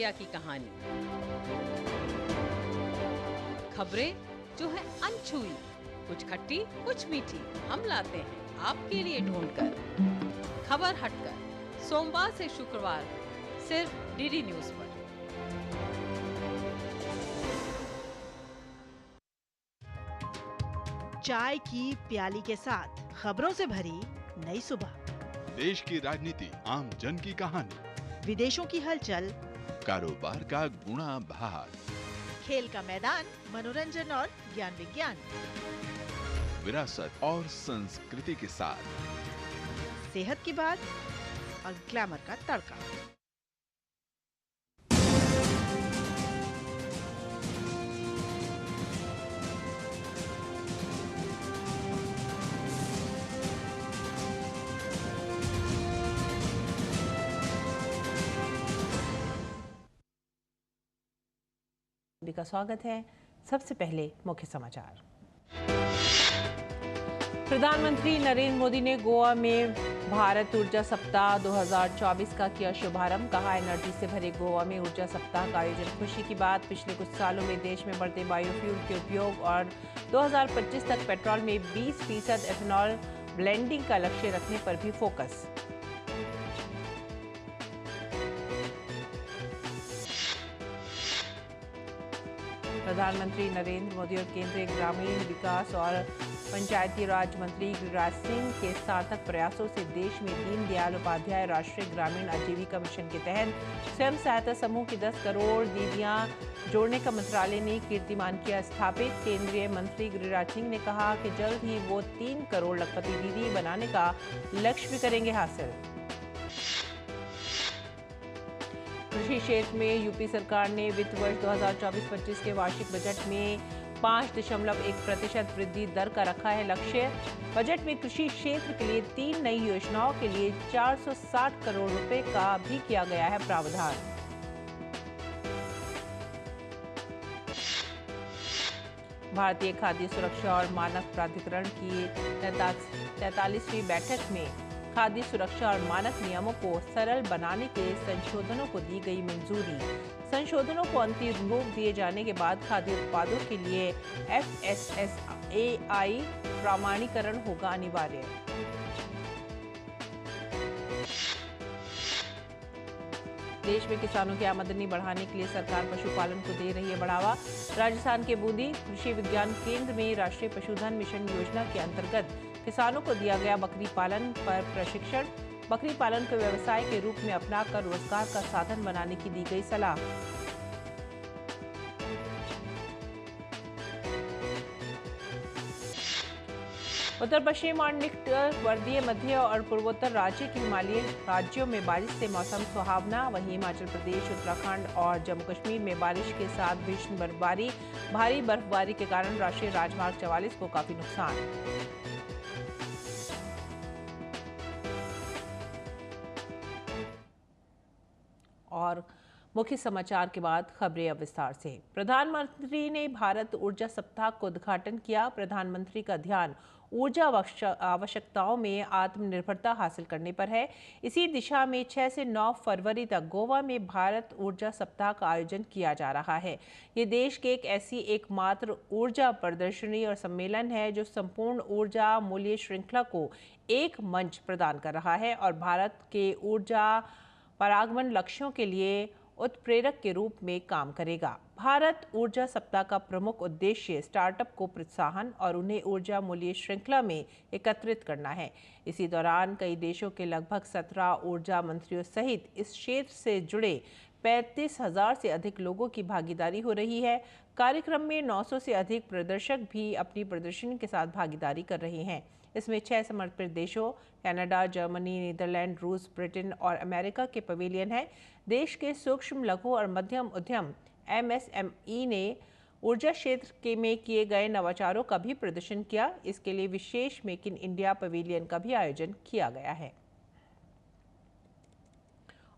India की कहानी। खबरें जो है अनछुई, कुछ खट्टी कुछ मीठी, हम लाते हैं आपके लिए ढूंढकर। खबर हटकर, सोमवार से शुक्रवार सिर्फ डीडी न्यूज पर। चाय की प्याली के साथ खबरों से भरी नई सुबह। देश की राजनीति, आम जन की कहानी, विदेशों की हलचल, कारोबार का गुणा भाग, खेल का मैदान, मनोरंजन और ज्ञान विज्ञान, विरासत और संस्कृति के साथ सेहत की बात और ग्लैमर का तड़का। का स्वागत है। सबसे पहले मुख्य समाचार। प्रधानमंत्री नरेंद्र मोदी ने गोवा में भारत ऊर्जा सप्ताह 2024 का किया शुभारंभ। कहा, एनर्जी से भरे गोवा में ऊर्जा सप्ताह का आयोजन खुशी की बात। पिछले कुछ सालों में देश में बढ़ते बायोफ्यूल के उपयोग और 2025 तक पेट्रोल में 20% एथेनॉल ब्लेंडिंग का लक्ष्य रखने पर भी फोकस। प्रधानमंत्री नरेंद्र मोदी और केंद्रीय ग्रामीण विकास और पंचायती राज मंत्री गिरिराज सिंह के सार्थक प्रयासों से देश में दीनदयाल उपाध्याय राष्ट्रीय ग्रामीण आजीविका मिशन के तहत स्वयं सहायता समूह की 10 करोड़ दीदियां जोड़ने का मंत्रालय ने कीर्तिमान किया स्थापित। केंद्रीय मंत्री गिरिराज सिंह ने कहा कि जल्द ही वो 3 करोड़ लखपति दीदी बनाने का लक्ष्य भी करेंगे हासिल। कृषि क्षेत्र में यूपी सरकार ने वित्त वर्ष 2024-25 के वार्षिक बजट में 5.1% वृद्धि दर का रखा है लक्ष्य। बजट में कृषि क्षेत्र के लिए 3 नई योजनाओं के लिए 460 करोड़ रुपए का भी किया गया है प्रावधान। भारतीय खाद्य सुरक्षा और मानक प्राधिकरण की 43वीं बैठक में खाद्य सुरक्षा और मानक नियमों को सरल बनाने के संशोधनों को दी गई मंजूरी। संशोधनों को अंतिम रूप दिए जाने के बाद खाद्य उत्पादों के लिए FSSAI प्रमाणीकरण होगा अनिवार्य। देश में किसानों की आमदनी बढ़ाने के लिए सरकार पशुपालन को दे रही है बढ़ावा। राजस्थान के बूंदी कृषि विज्ञान केंद्र में राष्ट्रीय पशुधन मिशन योजना के अंतर्गत किसानों को दिया गया बकरी पालन पर प्रशिक्षण। बकरी पालन को व्यवसाय के रूप में अपनाकर रोजगार का साधन बनाने की दी गई सलाह। उत्तर पश्चिम और निकटवर्तीय मध्य और पूर्वोत्तर राज्य के हिमालयी राज्यों में बारिश से मौसम सुहावना। वहीं हिमाचल प्रदेश, उत्तराखंड और जम्मू कश्मीर में बारिश के साथ भीषण बर्फबारी। भारी बर्फबारी के कारण राष्ट्रीय राजमार्ग 44 को काफी नुकसान। और मुख्य समाचार के बाद खबरें अब विस्तार से। प्रधानमंत्री ने भारत ऊर्जा सप्ताह का उद्घाटन किया। प्रधानमंत्री का ध्यान ऊर्जा आवश्यकताओं में आत्मनिर्भरता हासिल करने पर है। इसी दिशा में 6 से 9 फरवरी तक गोवा में भारत ऊर्जा सप्ताह का आयोजन किया जा रहा है। ये देश के एकमात्र ऊर्जा प्रदर्शनी और सम्मेलन है जो संपूर्ण ऊर्जा मूल्य श्रृंखला को एक मंच प्रदान कर रहा है और भारत के ऊर्जा परागमन लक्ष्यों के लिए उत्प्रेरक के रूप में काम करेगा। भारत ऊर्जा सप्ताह का प्रमुख उद्देश्य स्टार्टअप को प्रोत्साहन और उन्हें ऊर्जा मूल्य श्रृंखला में एकत्रित करना है। इसी दौरान कई देशों के लगभग 17 ऊर्जा मंत्रियों सहित इस क्षेत्र से जुड़े 35,000 से अधिक लोगों की भागीदारी हो रही है। कार्यक्रम में 900 से अधिक प्रदर्शक भी अपनी प्रदर्शनी के साथ भागीदारी कर रहे हैं। इसमें 6 समर्पित देशों कनाडा, जर्मनी, नीदरलैंड, रूस, ब्रिटेन और अमेरिका के पवेलियन हैं। देश के सूक्ष्म, लघु और मध्यम उद्यम MSME ने ऊर्जा क्षेत्र में किए गए नवाचारों का भी प्रदर्शन किया। इसके लिए विशेष मेक इन इंडिया पवेलियन का भी आयोजन किया गया है।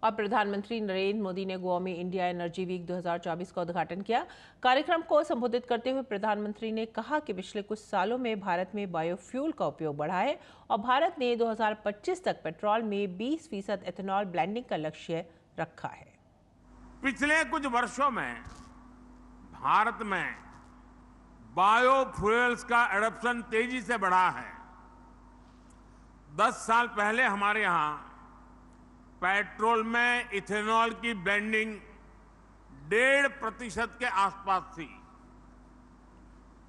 और प्रधानमंत्री नरेंद्र मोदी ने गोवा में इंडिया एनर्जी वीक 2024 का उद्घाटन किया। कार्यक्रम को संबोधित करते हुए प्रधानमंत्री ने कहा कि पिछले कुछ सालों में भारत में बायोफ्यूल का उपयोग बढ़ा है और भारत ने 2025 तक पेट्रोल में 20% एथेनॉल ब्लेंडिंग का लक्ष्य रखा है। पिछले कुछ वर्षों में भारत में बायोफ्यूल्स का एडॉप्शन तेजी से बढ़ा है। 10 साल पहले हमारे यहां पेट्रोल में इथेनॉल की ब्लेंडिंग 1.5% के आसपास थी।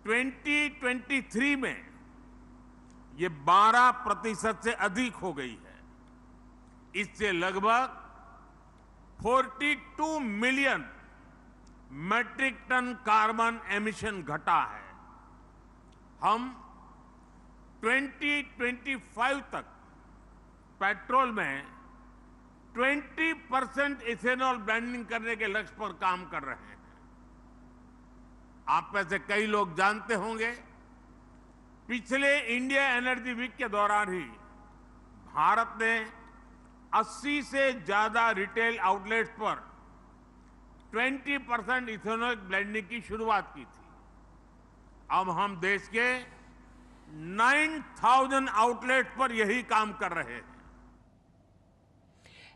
2023 में ये 12% से अधिक हो गई है। इससे लगभग 42 million metric ton carbon emission घटा है। हम 2025 तक पेट्रोल में 20% इथेनॉल ब्लेंडिंग करने के लक्ष्य पर काम कर रहे हैं। आप में से कई लोग जानते होंगे, पिछले इंडिया एनर्जी वीक के दौरान ही भारत ने 80 से ज्यादा रिटेल आउटलेट्स पर 20% इथेनॉल ब्लेंडिंग की शुरुआत की थी। अब हम देश के 9,000 आउटलेट पर यही काम कर रहे हैं।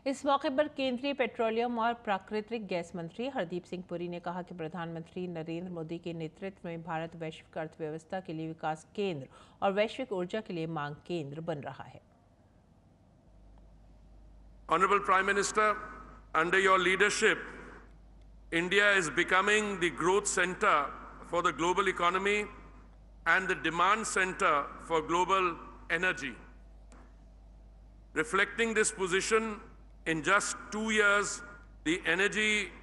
इस मौके पर केंद्रीय पेट्रोलियम और प्राकृतिक गैस मंत्री हरदीप सिंह पुरी ने कहा कि प्रधानमंत्री नरेंद्र मोदी के नेतृत्व में भारत वैश्विक अर्थव्यवस्था के लिए विकास केंद्र और वैश्विक ऊर्जा के लिए मांग केंद्र बन रहा है। Honorable Prime Minister, under your leadership, India is becoming the growth center for the global economy and the demand center for global energy. Reflecting this position, in just 2 years, the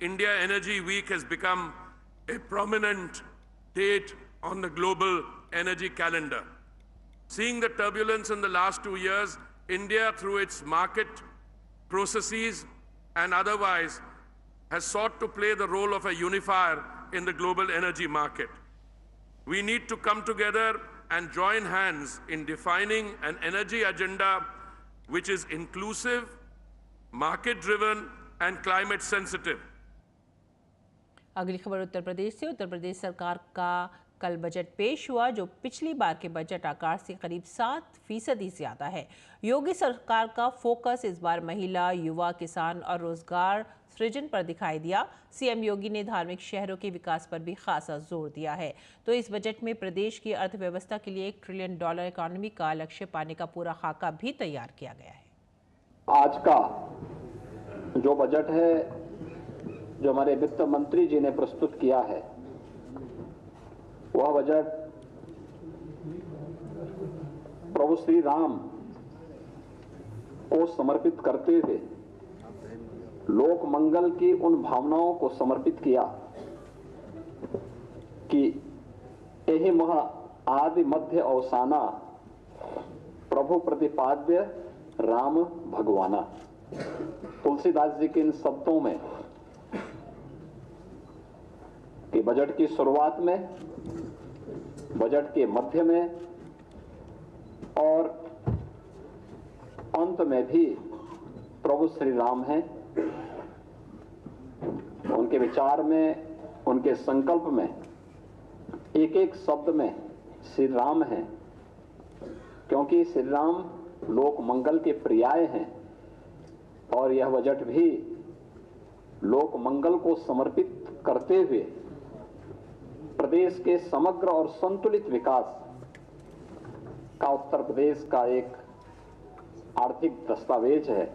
India Energy Week has become a prominent date on the global energy calendar. Seeing the turbulence in the last 2 years, India, through its market processes and otherwise, has sought to play the role of a unifier in the global energy market. We need to come together and join hands in defining an energy agenda which is inclusive, market-driven and climate-sensitive. अगली खबर उत्तर प्रदेश से। उत्तर प्रदेश सरकार का कल budget पेश हुआ, जो पिछली बार के बजट आकार से करीब 7% ज्यादा है। योगी सरकार का फोकस इस बार महिला, युवा, किसान और रोजगार सृजन पर दिखाई दिया। सीएम योगी ने धार्मिक शहरों के विकास पर भी खासा जोर दिया है। तो इस बजट में प्रदेश की अर्थव्यवस्था के लिए $1 ट्रिलियन इकोनॉमी का लक्ष्य पाने का पूरा खाका भी तैयार किया गया है। आज का जो बजट है, जो हमारे वित्त मंत्री जी ने प्रस्तुत किया है, वह बजट प्रभु श्री राम को समर्पित करते हुए लोक मंगल की उन भावनाओं को समर्पित किया कि यही मह आदि मध्य अवसाना प्रभु प्रतिपाद्य राम भगवाना। तुलसीदास जी के इन शब्दों में कि बजट की शुरुआत में, बजट के मध्य में और अंत में भी प्रभु श्री राम हैं। उनके विचार में, उनके संकल्प में एक एक शब्द में श्री राम हैं, क्योंकि श्री राम लोक मंगल के पर्याय हैं और यह बजट भी लोक मंगल को समर्पित करते हुए प्रदेश के समग्र और संतुलित विकास का उत्तर प्रदेश का एक आर्थिक दस्तावेज है।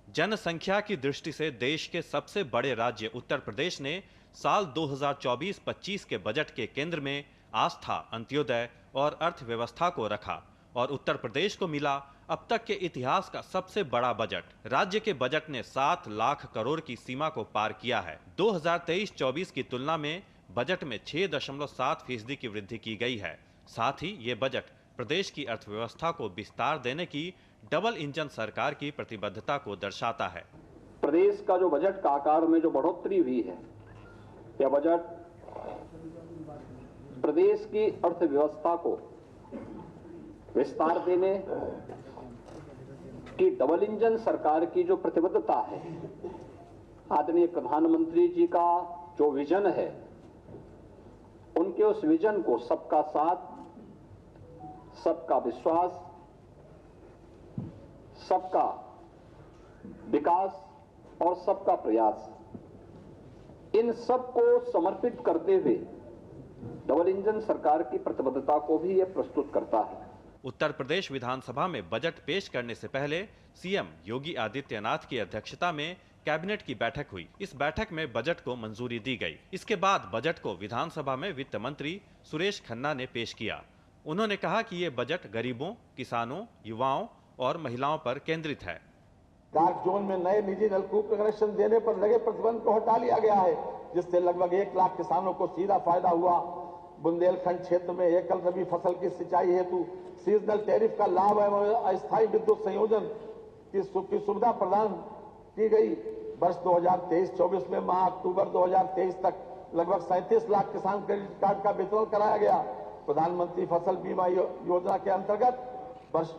जनसंख्या की दृष्टि से देश के सबसे बड़े राज्य उत्तर प्रदेश ने साल 2024-25 के बजट के केंद्र में आस्था, अंत्योदय और अर्थव्यवस्था को रखा और उत्तर प्रदेश को मिला अब तक के इतिहास का सबसे बड़ा बजट। राज्य के बजट ने 7 लाख करोड़ की सीमा को पार किया है। 2023-24 की तुलना में बजट में 6.7% की वृद्धि की गई है। साथ ही ये बजट प्रदेश की अर्थव्यवस्था को विस्तार देने की डबल इंजन सरकार की प्रतिबद्धता को दर्शाता है। प्रदेश का जो बजट का आकार में जो बढ़ोतरी हुई है, यह बजट प्रदेश की अर्थव्यवस्था को विस्तार देने की डबल इंजन सरकार की जो प्रतिबद्धता है, आदरणीय प्रधानमंत्री जी का जो विजन है, उनके उस विजन को सबका साथ, सबका विश्वास, सबका विकास और सबका प्रयास, इन सब को समर्पित करते हुए डबल इंजन सरकार की प्रतिबद्धता को भी यह प्रस्तुत करता है। उत्तर प्रदेश विधानसभा में बजट पेश करने से पहले सीएम योगी आदित्यनाथ की अध्यक्षता में कैबिनेट की बैठक हुई। इस बैठक में बजट को मंजूरी दी गई। इसके बाद बजट को विधानसभा में वित्त मंत्री सुरेश खन्ना ने पेश किया। उन्होंने कहा कि ये बजट गरीबों, किसानों, युवाओं और महिलाओं पर केंद्रित है। डार्क जोन में नए निजी नलकूप कनेक्शन देने पर लगे प्रतिबंध को हटा लिया गया है, जिससे लगभग 1 लाख किसानों को सीधा फायदा हुआ। बुंदेलखंड क्षेत्र में एकल रबी फसल की सिंचाई हेतु सीजनल टैरिफ का लाभ एवं अस्थायी विद्युत संयोजन की सुविधा प्रदान की गई। वर्ष 2023-24 में माह अक्टूबर 2023 तक लगभग 37 लाख किसान क्रेडिट कार्ड का वितरण कराया गया। प्रधानमंत्री फसल बीमा योजना के अंतर्गत वर्ष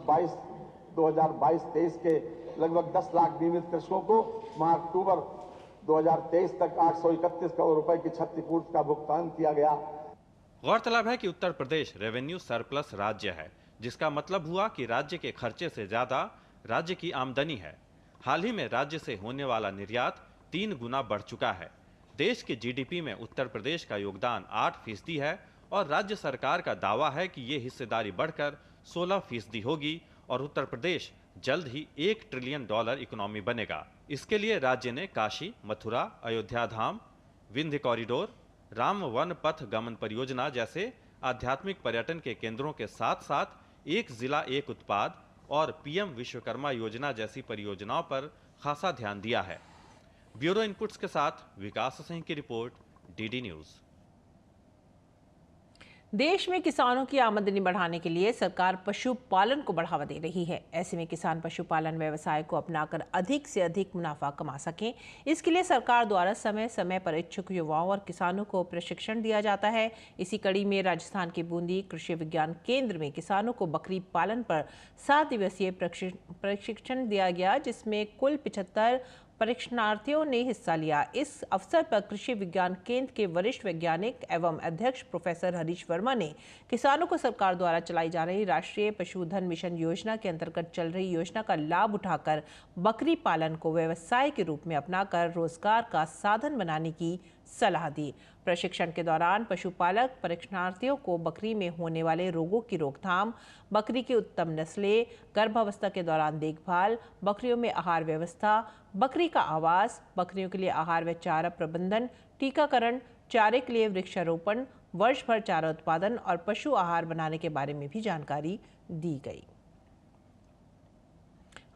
2022-23 के लगभग 10 लाख बीमित कृषकों को माह अक्टूबर 2023 तक 831 करोड़ रुपए की क्षतिपूर्ति का भुगतान किया गया। गौरतलब है कि उत्तर प्रदेश रेवेन्यू सरप्लस राज्य है, जिसका मतलब हुआ कि राज्य के खर्चे से ज्यादा राज्य की आमदनी है। हाल ही में राज्य से होने वाला निर्यात 3 गुना बढ़ चुका है। देश के जीडीपी में उत्तर प्रदेश का योगदान 8% है और राज्य सरकार का दावा है कि ये हिस्सेदारी बढ़कर 16% होगी और उत्तर प्रदेश जल्द ही $1 ट्रिलियन इकोनॉमी बनेगा। इसके लिए राज्य ने काशी, मथुरा, अयोध्या धाम, विंध्य कॉरिडोर, राम वन पथ गमन परियोजना जैसे आध्यात्मिक पर्यटन के केंद्रों के साथ साथ एक जिला एक उत्पाद और पीएम विश्वकर्मा योजना जैसी परियोजनाओं पर खासा ध्यान दिया है। ब्यूरो इनपुट्स के साथ विकास सिंह की रिपोर्ट, डीडी न्यूज। देश में किसानों की आमदनी बढ़ाने के लिए सरकार पशुपालन को बढ़ावा दे रही है। ऐसे में किसान पशुपालन व्यवसाय को अपनाकर अधिक से अधिक मुनाफा कमा सकें, इसके लिए सरकार द्वारा समय समय पर इच्छुक युवाओं और किसानों को प्रशिक्षण दिया जाता है। इसी कड़ी में राजस्थान के बूंदी कृषि विज्ञान केंद्र में किसानों को बकरी पालन पर 7 दिवसीय प्रशिक्षण दिया गया, जिसमें कुल 75 परीक्षणार्थियों ने हिस्सा लिया। इस अवसर पर कृषि विज्ञान केंद्र के वरिष्ठ वैज्ञानिक एवं अध्यक्ष प्रोफेसर हरीश वर्मा ने किसानों को सरकार द्वारा चलाई जा रही राष्ट्रीय पशुधन मिशन योजना के अंतर्गत चल रही योजना का लाभ उठाकर बकरी पालन को व्यवसाय के रूप में अपनाकर रोजगार का साधन बनाने की सलाह दी। प्रशिक्षण के दौरान पशुपालक परीक्षणार्थियों को बकरी में होने वाले रोगों की रोकथाम, बकरी की उत्तम नस्लें, गर्भावस्था के दौरान देखभाल, बकरियों में आहार व्यवस्था, बकरी का आवास, बकरियों के लिए आहार व चारा प्रबंधन, टीकाकरण, चारे के लिए वृक्षारोपण, वर्ष भर चारा उत्पादन और पशु आहार बनाने के बारे में भी जानकारी दी गई।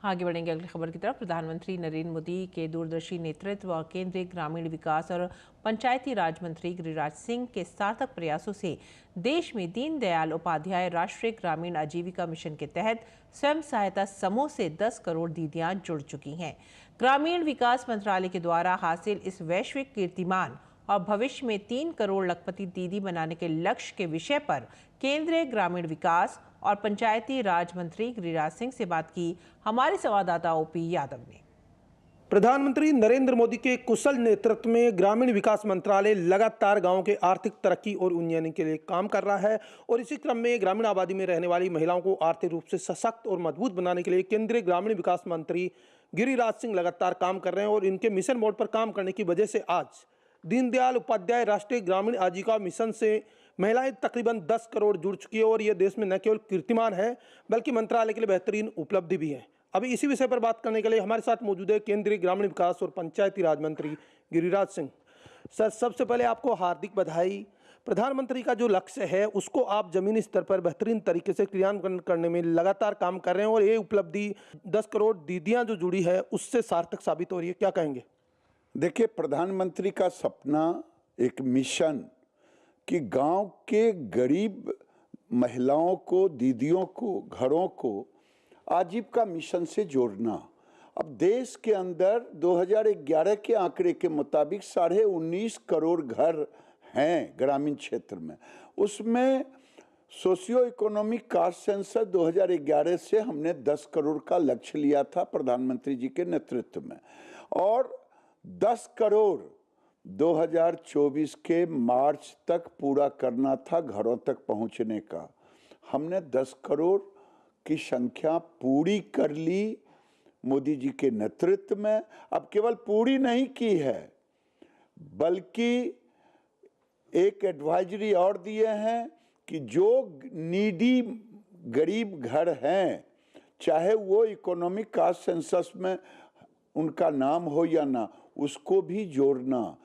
आगे बढ़ेंगे अगली खबर की तरफ। प्रधानमंत्री नरेंद्र मोदी के दूरदर्शी नेतृत्व और केंद्रीय ग्रामीण विकास और पंचायती राज मंत्री गिरिराज सिंह के सार्थक प्रयासों से देश में दीनदयाल उपाध्याय राष्ट्रीय ग्रामीण आजीविका मिशन के तहत स्वयं सहायता समूह से 10 करोड़ दीदियां जुड़ चुकी हैं। ग्रामीण विकास मंत्रालय के द्वारा हासिल इस वैश्विक कीर्तिमान और भविष्य में 3 करोड़ लखपति दीदी बनाने के लक्ष्य के विषय पर केंद्रीय ग्रामीण विकास और पंचायती राज मंत्री गिरिराज सिंह से बात की हमारे संवाददाता ओपी यादव ने। प्रधानमंत्री नरेंद्र मोदी के कुशल नेतृत्व में ग्रामीण विकास मंत्रालय लगातार गांवों के आर्थिक तरक्की और उन्नयन के लिए काम कर रहा है और इसी क्रम में ग्रामीण आबादी में रहने वाली महिलाओं को आर्थिक रूप से सशक्त और मजबूत बनाने के लिए केंद्रीय ग्रामीण विकास मंत्री गिरिराज सिंह लगातार काम कर रहे हैं और इनके मिशन मोड पर काम करने की वजह से आज दीनदयाल उपाध्याय राष्ट्रीय ग्रामीण आजीविका मिशन से महिलाएं तकरीबन 10 करोड़ जुड़ चुकी है और यह देश में न केवल कीर्तिमान है बल्कि मंत्रालय के लिए बेहतरीन उपलब्धि भी है। अभी इसी विषय पर बात करने के लिए हमारे साथ मौजूद है केंद्रीय ग्रामीण विकास और पंचायती राज मंत्री गिरिराज सिंह। सर, सबसे पहले आपको हार्दिक बधाई। प्रधानमंत्री का जो लक्ष्य है उसको आप जमीनी स्तर पर बेहतरीन तरीके से क्रियान्वयन करने में लगातार काम कर रहे हैं और ये उपलब्धि 10 करोड़ दीदियां जो जुड़ी है उससे सार्थक साबित हो रही है, क्या कहेंगे? देखिए, प्रधानमंत्री का सपना एक मिशन कि गांव के गरीब महिलाओं को, दीदियों को, घरों को आजीविका मिशन से जोड़ना। अब देश के अंदर 2011 के आंकड़े के मुताबिक 19.5 करोड़ घर हैं ग्रामीण क्षेत्र में। उसमें सोशियो इकोनॉमिक कास्ट सेंसस 2011 से हमने 10 करोड़ का लक्ष्य लिया था प्रधानमंत्री जी के नेतृत्व में और 10 करोड़ 2024 के मार्च तक पूरा करना था घरों तक पहुंचने का। हमने 10 करोड़ की संख्या पूरी कर ली मोदी जी के नेतृत्व में। अब केवल पूरी नहीं की है, बल्कि एक एडवाइजरी और दिए हैं कि जो नीडी गरीब घर हैं, चाहे वो इकोनॉमिक कास्ट सेंसस में उनका नाम हो या ना, उसको भी जोड़ना।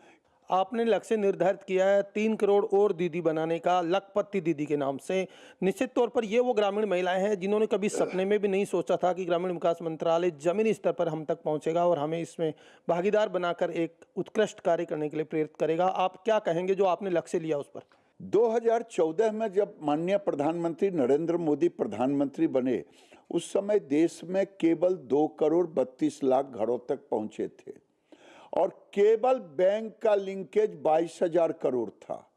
आपने लक्ष्य निर्धारित किया है 3 करोड़ और दीदी बनाने का, लखपति दीदी के नाम से। निश्चित तौर पर ये वो ग्रामीण महिलाएं हैं जिन्होंने कभी सपने में भी नहीं सोचा था कि ग्रामीण विकास मंत्रालय जमीनी स्तर पर हम तक पहुंचेगा और हमें इसमें भागीदार बनाकर एक उत्कृष्ट कार्य करने के लिए प्रेरित करेगा। आप क्या कहेंगे जो आपने लक्ष्य लिया उस पर? 2014 में जब माननीय प्रधानमंत्री नरेंद्र मोदी प्रधानमंत्री बने, उस समय देश में केवल 2 करोड़ 32 लाख घरों तक पहुंचे थे और केवल बैंक का लिंकेज 22,000 करोड़ था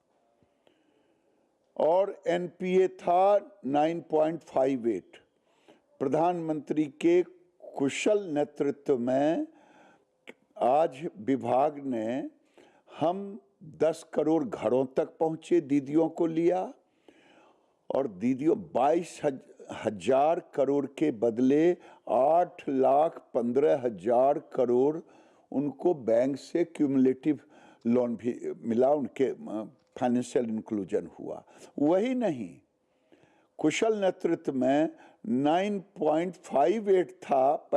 और एनपीए था 9.58। प्रधानमंत्री के कुशल नेतृत्व में आज विभाग ने हम 10 करोड़ घरों तक पहुंचे, दीदियों को लिया और दीदियों 22,000 करोड़ के बदले 8,15,000 करोड़ उनको बैंक से क्यूमुलेटिव लोन भी मिला, उनके फाइनेंशियल इंक्लूजन हुआ। वही नहीं, कुशल नेतृत्व में 9.58 था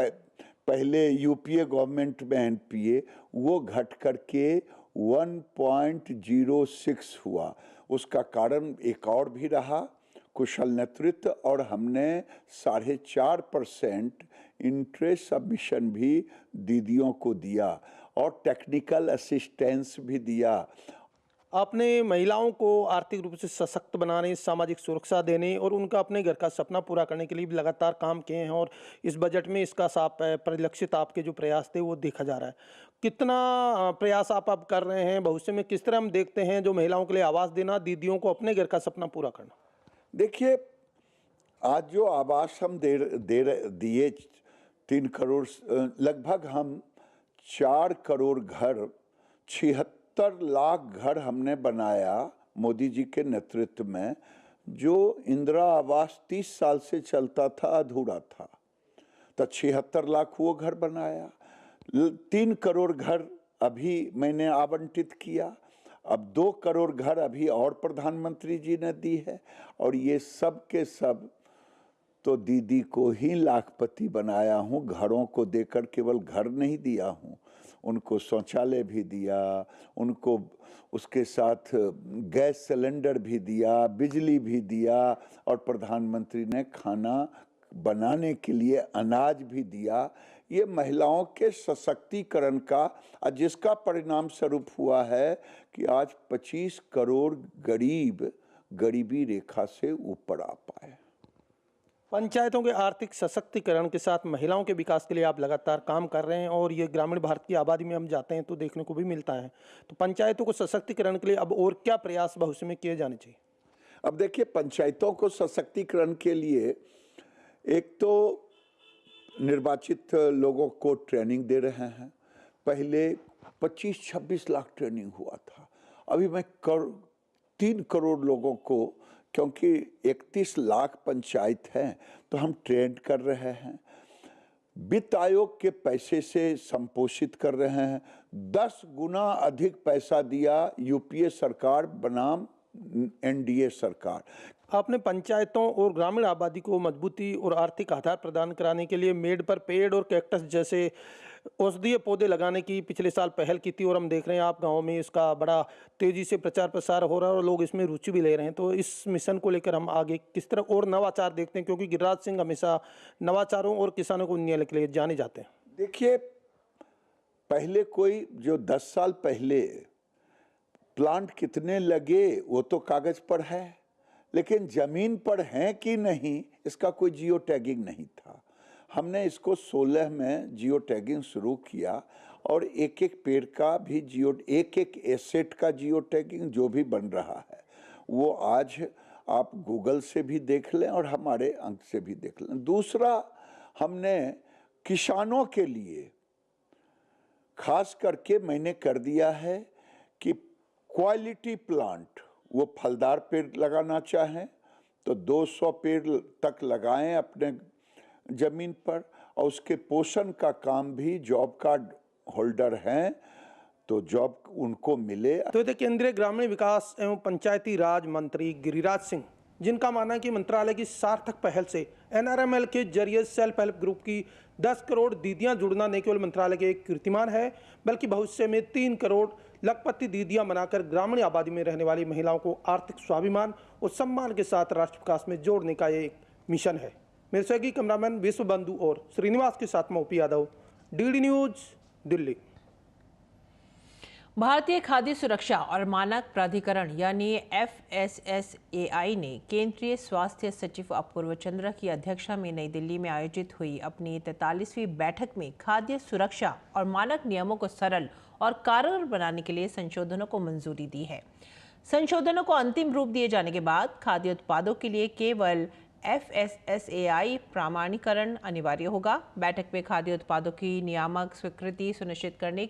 पहले यूपीए गवर्नमेंट में एनपीए, वो घट करके 1.06 हुआ। उसका कारण एक और भी रहा, कुशल नेतृत्व, और हमने 4.5% इंटरेस्ट सबमिशन भी दीदियों को दिया और टेक्निकल असिस्टेंस भी दिया। आपने महिलाओं को आर्थिक रूप से सशक्त बनाने, सामाजिक सुरक्षा देने और उनका अपने घर का सपना पूरा करने के लिए भी लगातार काम किए हैं और इस बजट में इसका साफ परिलक्षित आपके जो प्रयास थे वो देखा जा रहा है। कितना प्रयास आप कर रहे हैं? भविष्य में किस तरह हम देखते हैं जो महिलाओं के लिए आवास देना, दीदियों को अपने घर का सपना पूरा करना? देखिए, आज जो आवास हम दिए 3 करोड़, लगभग हम 4 करोड़ घर, 76 लाख घर हमने बनाया मोदी जी के नेतृत्व में। जो इंदिरा आवास 30 साल से चलता था, अधूरा था, तो 76 लाख वो घर बनाया। 3 करोड़ घर अभी मैंने आवंटित किया, अब 2 करोड़ घर अभी और प्रधानमंत्री जी ने दी है, और ये सब के सब तो दीदी को ही लाखपति बनाया हूँ। घरों को देकर केवल घर नहीं दिया हूँ, उनको शौचालय भी दिया, उनको उसके साथ गैस सिलेंडर भी दिया, बिजली भी दिया, और प्रधानमंत्री ने खाना बनाने के लिए अनाज भी दिया। ये महिलाओं के सशक्तिकरण का जिसका परिणाम स्वरूप हुआ है कि आज 25 करोड़ गरीब गरीबी रेखा से ऊपर आ पाए। पंचायतों के आर्थिक सशक्तिकरण के साथ महिलाओं के विकास के लिए आप लगातार काम कर रहे हैं और ये ग्रामीण भारत की आबादी में हम जाते हैं तो देखने को भी मिलता है। तो पंचायतों को सशक्तिकरण के लिए अब और क्या प्रयास भविष्य में किए जाने चाहिए? अब देखिए, पंचायतों को सशक्तिकरण के लिए एक तो निर्वाचित लोगों को ट्रेनिंग दे रहे हैं। पहले 25-26 लाख ट्रेनिंग हुआ था, अभी मैं 3 करोड़ लोगों को, क्योंकि 31 लाख पंचायत हैं, तो हम ट्रेन कर रहे हैं। वित्त आयोग के पैसे से संपोषित कर रहे हैं। 10 गुना अधिक पैसा दिया यूपीए सरकार बनाम एनडीए सरकार। आपने पंचायतों और ग्रामीण आबादी को मजबूती और आर्थिक आधार प्रदान कराने के लिए मेड पर पेड़ और कैक्टस जैसे औषधीय पौधे लगाने की पिछले साल पहल की थी और हम देख रहे हैं आप गांव में इसका बड़ा तेजी से प्रचार प्रसार हो रहा है और लोग इसमें रुचि भी ले रहे हैं। तो इस मिशन को लेकर हम आगे किस तरह और नवाचार देखते हैं, क्योंकि गिरिराज सिंह हमेशा नवाचारों और किसानों को न्याय के लिए जाने जाते हैं। देखिए, पहले कोई जो 10 साल पहले प्लांट कितने लगे वो तो कागज पर है, लेकिन जमीन पर है कि नहीं इसका कोई जियो टैगिंग नहीं था। हमने इसको 16 में जियो टैगिंग शुरू किया और एक एक पेड़ का भी एक एक एसेट का जियो टैगिंग जो भी बन रहा है वो आज आप गूगल से भी देख लें और हमारे अंक से भी देख लें। दूसरा, हमने किसानों के लिए खास करके मैंने कर दिया है कि क्वालिटी प्लांट, वो फलदार पेड़ लगाना चाहें तो 200 पेड़ तक लगाएं अपने ज़मीन पर, और उसके पोषण का काम भी जॉब कार्ड होल्डर हैं तो जॉब उनको मिले। तो ये केंद्रीय ग्रामीण विकास एवं पंचायती राज मंत्री गिरिराज सिंह, जिनका मानना है कि मंत्रालय की सार्थक पहल से NRML के जरिए सेल्फ हेल्प ग्रुप की 10 करोड़ दीदियां जुड़ना न केवल मंत्रालय के एक कीर्तिमान है, बल्कि भविष्य में 3 करोड़ लखपति दीदियां बनाकर ग्रामीण आबादी में रहने वाली महिलाओं को आर्थिक स्वाभिमान और सम्मान के साथ राष्ट्र विकास में जोड़ने का एक मिशन है। मेरे सहयोगी कैमरामैन विश्व बंधु और श्रीनिवास के साथ मैं OP Yadav, DD news, Delhi. भारतीय खाद्य सुरक्षा और मानक प्राधिकरण यानी FSSAI ने केंद्रीय स्वास्थ्य सचिव अपूर्व चंद्र की अध्यक्षता में नई दिल्ली में आयोजित हुई अपनी 43वीं बैठक में खाद्य सुरक्षा और मानक नियमों को सरल और कारगर बनाने के लिए संशोधनों को मंजूरी दी है। संशोधनों को अंतिम रूप दिए जाने के बाद खाद्य उत्पादों के लिए केवल FSSAI प्रमाणीकरण अनिवार्य होगा। बैठक में खाद्य उत्पादों की नियामक स्वीकृति सुनिश्चित करने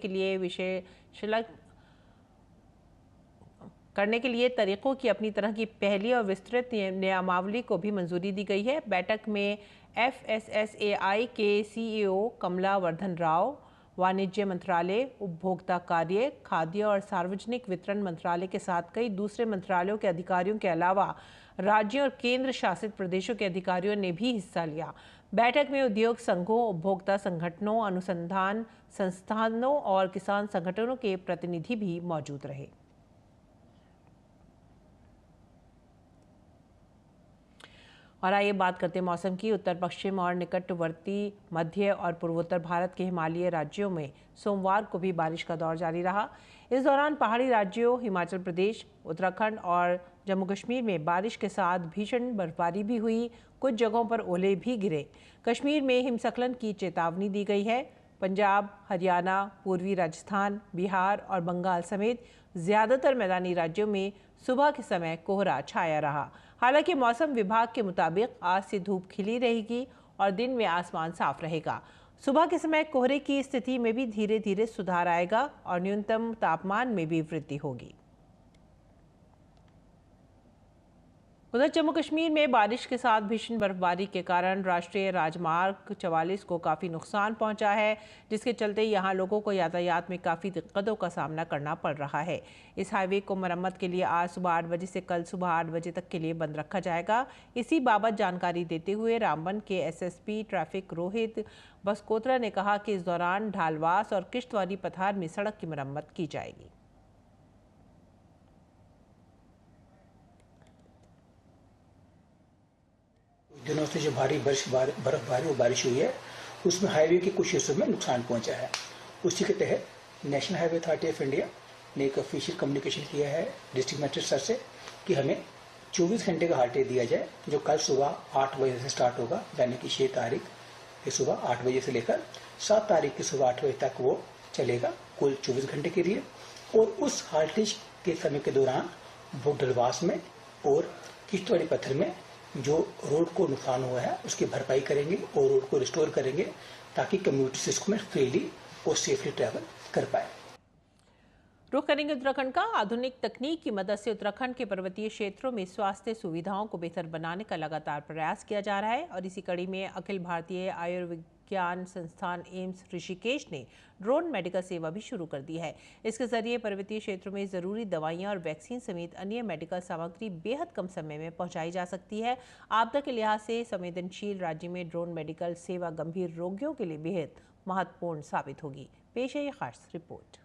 के लिए तरीकों की अपनी तरह की पहली और विस्तृत नियमावली को भी मंजूरी दी गई है। बैठक में FSSAI के CEO कमला वर्धन राव, वाणिज्य मंत्रालय, उपभोक्ता कार्य, खाद्य और सार्वजनिक वितरण मंत्रालय के साथ कई दूसरे मंत्रालयों के अधिकारियों के अलावा राज्यों और केंद्र शासित प्रदेशों के अधिकारियों ने भी हिस्सा लिया। बैठक में उद्योग संघों, उपभोक्ता संगठनों, अनुसंधान संस्थानों और किसान संगठनों के प्रतिनिधि भी मौजूद रहे। और आइए बात करते हैं मौसम की। उत्तर पश्चिम और निकटवर्ती मध्य और पूर्वोत्तर भारत के हिमालयी राज्यों में सोमवार को भी बारिश का दौर जारी रहा। इस दौरान पहाड़ी राज्यों हिमाचल प्रदेश, उत्तराखंड और जम्मू कश्मीर में बारिश के साथ भीषण बर्फबारी भी हुई। कुछ जगहों पर ओले भी गिरे। कश्मीर में हिमस्खलन की चेतावनी दी गई है। पंजाब, हरियाणा, पूर्वी राजस्थान, बिहार और बंगाल समेत ज़्यादातर मैदानी राज्यों में सुबह के समय कोहरा छाया रहा। हालांकि मौसम विभाग के मुताबिक आज से धूप खिली रहेगी और दिन में आसमान साफ रहेगा। सुबह के समय कोहरे की स्थिति में भी धीरे धीरे सुधार आएगा और न्यूनतम तापमान में भी वृद्धि होगी। उधर जम्मू कश्मीर में बारिश के साथ भीषण बर्फबारी के कारण राष्ट्रीय राजमार्ग 44 को काफ़ी नुकसान पहुंचा है, जिसके चलते यहां लोगों को यातायात में काफ़ी दिक्कतों का सामना करना पड़ रहा है। इस हाईवे को मरम्मत के लिए आज सुबह 8 बजे से कल सुबह 8 बजे तक के लिए बंद रखा जाएगा। इसी बाबत जानकारी देते हुए रामबन के SSP ट्रैफिक रोहित बसकोत्रा ने कहा कि इस दौरान ढालवास और किश्तवाड़ी पठार में सड़क की मरम्मत की जाएगी। दिनों से जो भारी बर्फबारी और बारिश हुई है, उसमें हाईवे के कुछ हिस्सों में नुकसान पहुंचा है। उसी के तहत national highway authority of India ने एक ऑफिशियल कम्युनिकेशन किया है डिस्ट्रिक्ट मजिस्ट्रेट से कि हमें 24 घंटे का हॉलिडे दिया जाए, जो कल सुबह 8 बजे से स्टार्ट होगा, यानी कि 6 तारीख की सुबह 8 बजे से लेकर 7 तारीख की सुबह 8 बजे तक वो चलेगा, कुल 24 घंटे के लिए। और उस हॉलिडे के समय के दौरान वो डलवास में और किश्तवाड़ी पत्थर में जो रोड को नुकसान हुआ है उसकी भरपाई करेंगे और रोड को रिस्टोर करेंगे, ताकि कम्यूनिटीज इसको फ्रीली और सेफली ट्रैवल कर पाए। रुख करेंगे उत्तराखंड का। आधुनिक तकनीक की मदद से उत्तराखंड के पर्वतीय क्षेत्रों में स्वास्थ्य सुविधाओं को बेहतर बनाने का लगातार प्रयास किया जा रहा है और इसी कड़ी में अखिल भारतीय आयुर्विज्ञान संस्थान एम्स ऋषिकेश ने ड्रोन मेडिकल सेवा भी शुरू कर दी है। इसके जरिए पर्वतीय क्षेत्रों में जरूरी दवाइयां और वैक्सीन समेत अन्य मेडिकल सामग्री बेहद कम समय में पहुंचाई जा सकती है। आपदा के लिहाज से संवेदनशील राज्य में ड्रोन मेडिकल सेवा गंभीर रोगियों के लिए बेहद महत्वपूर्ण साबित होगी। पेश है ये खास रिपोर्ट।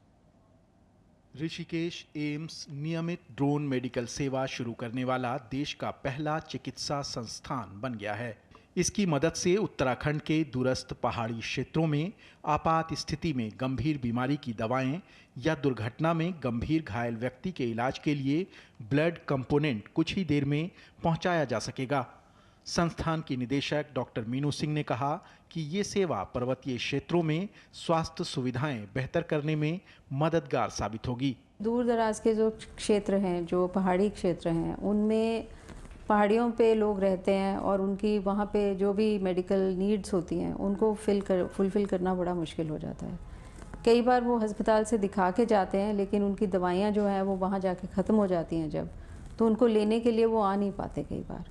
ऋषिकेश एम्स नियमित ड्रोन मेडिकल सेवा शुरू करने वाला देश का पहला चिकित्सा संस्थान बन गया है। इसकी मदद से उत्तराखंड के दूरस्थ पहाड़ी क्षेत्रों में आपात स्थिति में गंभीर बीमारी की दवाएं या दुर्घटना में गंभीर घायल व्यक्ति के इलाज के लिए ब्लड कंपोनेंट कुछ ही देर में पहुंचाया जा सकेगा। संस्थान की निदेशक डॉक्टर मीनू सिंह ने कहा कि ये सेवा पर्वतीय क्षेत्रों में स्वास्थ्य सुविधाएं बेहतर करने में मददगार साबित होगी। दूर दराज के जो क्षेत्र हैं, जो पहाड़ी क्षेत्र हैं, उनमें पहाड़ियों पे लोग रहते हैं और उनकी वहाँ पे जो भी मेडिकल नीड्स होती हैं उनको फुलफ़िल करना बड़ा मुश्किल हो जाता है। कई बार वो अस्पताल से दिखा के जाते हैं, लेकिन उनकी दवाइयाँ जो हैं वो वहाँ जाके ख़त्म हो जाती हैं जब, तो उनको लेने के लिए वो आ नहीं पाते कई बार।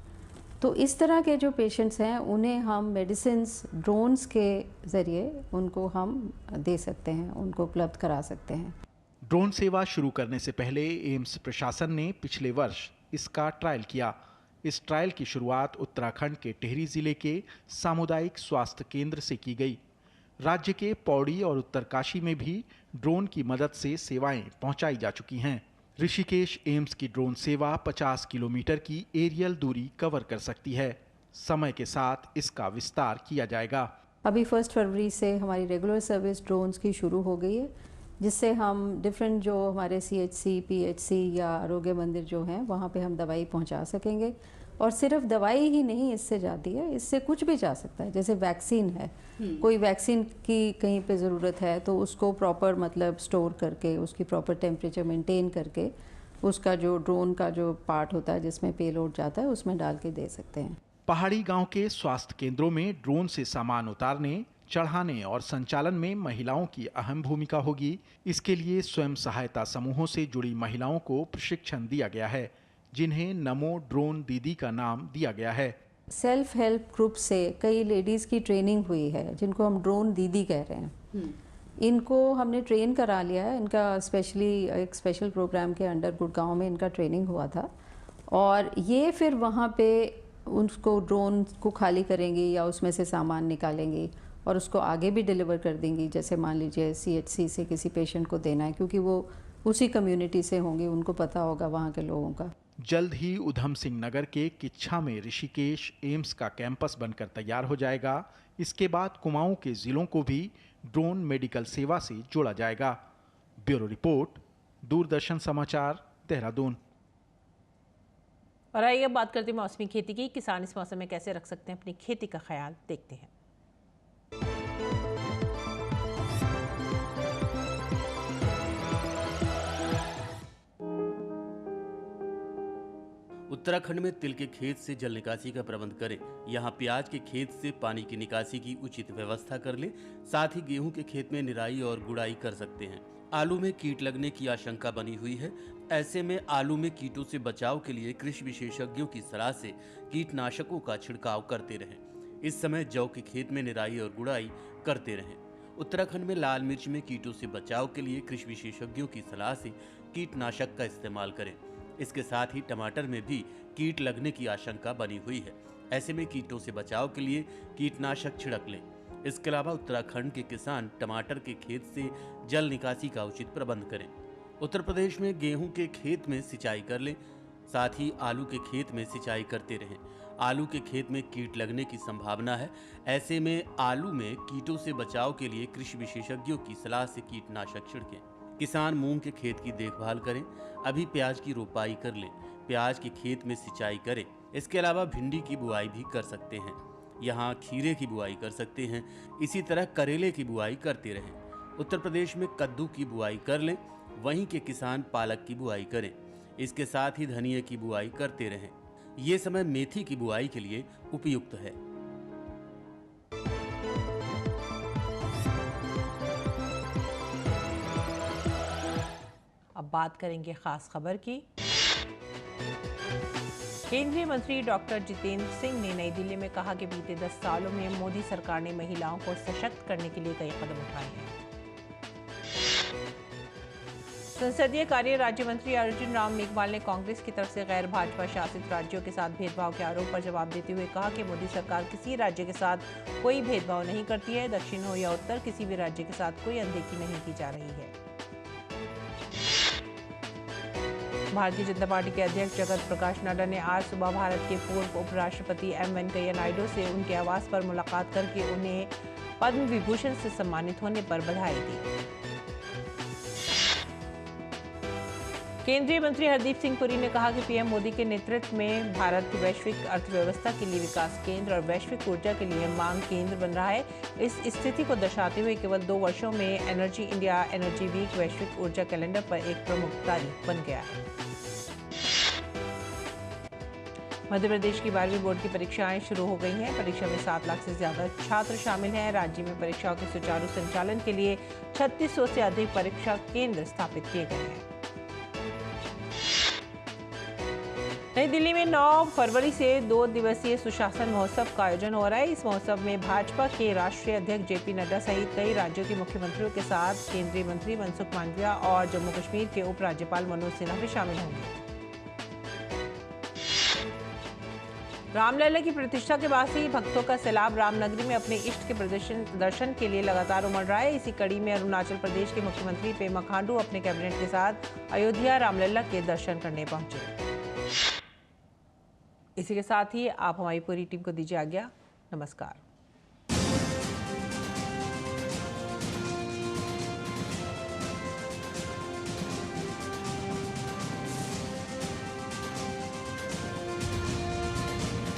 तो इस तरह के जो पेशेंट्स हैं उन्हें हम मेडिसिन्स ड्रोन्स के ज़रिए उनको हम दे सकते हैं, उनको उपलब्ध करा सकते हैं। ड्रोन सेवा शुरू करने से पहले एम्स प्रशासन ने पिछले वर्ष इसका ट्रायल किया। इस ट्रायल की शुरुआत उत्तराखंड के टिहरी जिले के सामुदायिक स्वास्थ्य केंद्र से की गई। राज्य के पौड़ी और उत्तरकाशी में भी ड्रोन की मदद से सेवाएं पहुंचाई जा चुकी हैं। ऋषिकेश एम्स की ड्रोन सेवा 50 किलोमीटर की एरियल दूरी कवर कर सकती है। समय के साथ इसका विस्तार किया जाएगा। अभी 1 फरवरी से हमारी रेगुलर सर्विस ड्रोन्स की शुरू हो गई है, जिससे हम डिफरेंट जो हमारे CHC, PHC या आरोग्य मंदिर जो हैं वहाँ पे हम दवाई पहुँचा सकेंगे। और सिर्फ दवाई ही नहीं इससे जाती है, इससे कुछ भी जा सकता है। जैसे वैक्सीन है, कोई वैक्सीन की कहीं पे ज़रूरत है तो उसको प्रॉपर मतलब स्टोर करके उसकी प्रॉपर टेम्परेचर मेंटेन करके उसका जो ड्रोन का जो पार्ट होता है जिसमें पेलोड जाता है उसमें डाल के दे सकते हैं। पहाड़ी गांव के स्वास्थ्य केंद्रों में ड्रोन से सामान उतारने, चढ़ाने और संचालन में महिलाओं की अहम भूमिका होगी। इसके लिए स्वयं सहायता समूहों से जुड़ी महिलाओं को प्रशिक्षण दिया गया है, जिन्हें नमो ड्रोन दीदी का नाम दिया गया है। सेल्फ हेल्प ग्रुप से कई लेडीज़ की ट्रेनिंग हुई है, जिनको हम ड्रोन दीदी कह रहे हैं। इनको हमने ट्रेन करा लिया है। इनका स्पेशली एक स्पेशल प्रोग्राम के अंडर गुड़गांव में इनका ट्रेनिंग हुआ था, और ये फिर वहाँ पे उसको ड्रोन को खाली करेंगी या उसमें से सामान निकालेंगी और उसको आगे भी डिलीवर कर देंगी। जैसे मान लीजिए CHC से किसी पेशेंट को देना है, क्योंकि वो उसी कम्युनिटी से होंगे, उनको पता होगा वहाँ के लोगों का। जल्द ही उधम सिंह नगर के किच्छा में ऋषिकेश एम्स का कैंपस बनकर तैयार हो जाएगा। इसके बाद कुमाऊं के जिलों को भी ड्रोन मेडिकल सेवा से जोड़ा जाएगा। ब्यूरो रिपोर्ट, दूरदर्शन समाचार, देहरादून। और आइए अब बात करते हैं मौसमी खेती की। किसान इस मौसम में कैसे रख सकते हैं अपनी खेती का ख्याल, देखते हैं। उत्तराखंड में तिल के खेत से जल निकासी का प्रबंध करें। यहाँ प्याज के खेत से पानी की निकासी की उचित व्यवस्था कर लें। साथ ही गेहूं के खेत में निराई और गुड़ाई कर सकते हैं। आलू में कीट लगने की आशंका बनी हुई है। ऐसे में आलू में कीटों से बचाव के लिए कृषि विशेषज्ञों की सलाह से कीटनाशकों का छिड़काव करते रहें। इस समय जौ के खेत में निराई और गुड़ाई करते रहें। उत्तराखंड में लाल मिर्च में कीटों से बचाव के लिए कृषि विशेषज्ञों की सलाह से कीटनाशक का इस्तेमाल करें। इसके साथ ही टमाटर में भी कीट लगने की आशंका बनी हुई है। ऐसे में कीटों से बचाव के लिए कीटनाशक छिड़क लें। इसके अलावा उत्तराखंड के किसान टमाटर के खेत से जल निकासी का उचित प्रबंध करें। उत्तर प्रदेश में गेहूं के खेत में सिंचाई कर लें। साथ ही आलू के खेत में सिंचाई करते रहें। आलू के खेत में कीट लगने की संभावना है। ऐसे में आलू में कीटों से बचाव के लिए कृषि विशेषज्ञों की सलाह से कीटनाशक छिड़कें। किसान मूंग के खेत की देखभाल करें। अभी प्याज की रोपाई कर लें। प्याज के खेत में सिंचाई करें। इसके अलावा भिंडी की बुआई भी कर सकते हैं। यहाँ खीरे की बुआई कर सकते हैं। इसी तरह करेले की बुआई करते रहें। उत्तर प्रदेश में कद्दू की बुआई कर लें। वहीं के किसान पालक की बुआई करें। इसके साथ ही धनिया की बुआई करते रहें। ये समय मेथी की बुआई के लिए उपयुक्त है। अब बात करेंगे खास खबर की। केंद्रीय मंत्री डॉक्टर जितेंद्र सिंह ने नई दिल्ली में कहा कि बीते 10 सालों में मोदी सरकार ने महिलाओं को सशक्त करने के लिए कई कदम उठाए हैं। संसदीय कार्य राज्य मंत्री अर्जुन राम मेघवाल ने कांग्रेस की तरफ से गैर भाजपा शासित राज्यों के साथ भेदभाव के आरोप पर जवाब देते हुए कहा कि मोदी सरकार किसी राज्य के साथ कोई भेदभाव नहीं करती है। दक्षिण हो या उत्तर, किसी भी राज्य के साथ कोई अनदेखी नहीं की जा रही है। भारतीय जनता पार्टी के अध्यक्ष जगत प्रकाश नड्डा ने आज सुबह भारत के पूर्व उपराष्ट्रपति एम वेंकैया नायडू से उनके आवास पर मुलाकात करके उन्हें पद्म विभूषण से सम्मानित होने पर बधाई दी। केंद्रीय मंत्री हरदीप सिंह पुरी ने कहा कि पीएम मोदी के नेतृत्व में भारत वैश्विक अर्थव्यवस्था के लिए विकास केंद्र और वैश्विक ऊर्जा के लिए मांग केंद्र बन रहा है। इस स्थिति को दर्शाते हुए केवल 2 वर्षों में एनर्जी इंडिया एनर्जी वीक वैश्विक ऊर्जा कैलेंडर पर एक प्रमुख तारीख बन गया है। मध्य प्रदेश की 12वीं बोर्ड की परीक्षाएं शुरू हो गई हैं। परीक्षा में 7 लाख से ज्यादा छात्र शामिल हैं। राज्य में परीक्षाओं के सुचारू संचालन के लिए 3600 से अधिक परीक्षा केंद्र स्थापित किए गए हैं। नई दिल्ली में 9 फरवरी से 2 दिवसीय सुशासन महोत्सव का आयोजन हो रहा है। इस महोत्सव में भाजपा के राष्ट्रीय अध्यक्ष जेपी नड्डा सहित कई राज्यों के मुख्यमंत्रियों के साथ केंद्रीय मंत्री मनसुख मांडविया और जम्मू कश्मीर के उपराज्यपाल मनोज सिन्हा भी शामिल होंगे। रामलला की प्रतिष्ठा के बाद से ही भक्तों का सैलाब रामनगरी में अपने इष्ट के दर्शन के लिए लगातार उमड़ रहा है। इसी कड़ी में अरुणाचल प्रदेश के मुख्यमंत्री पेमा खांडू अपने कैबिनेट के साथ अयोध्या रामलला के दर्शन करने पहुंचे। इसी के साथ ही आप हमारी पूरी टीम को दीजिए आज्ञा। नमस्कार।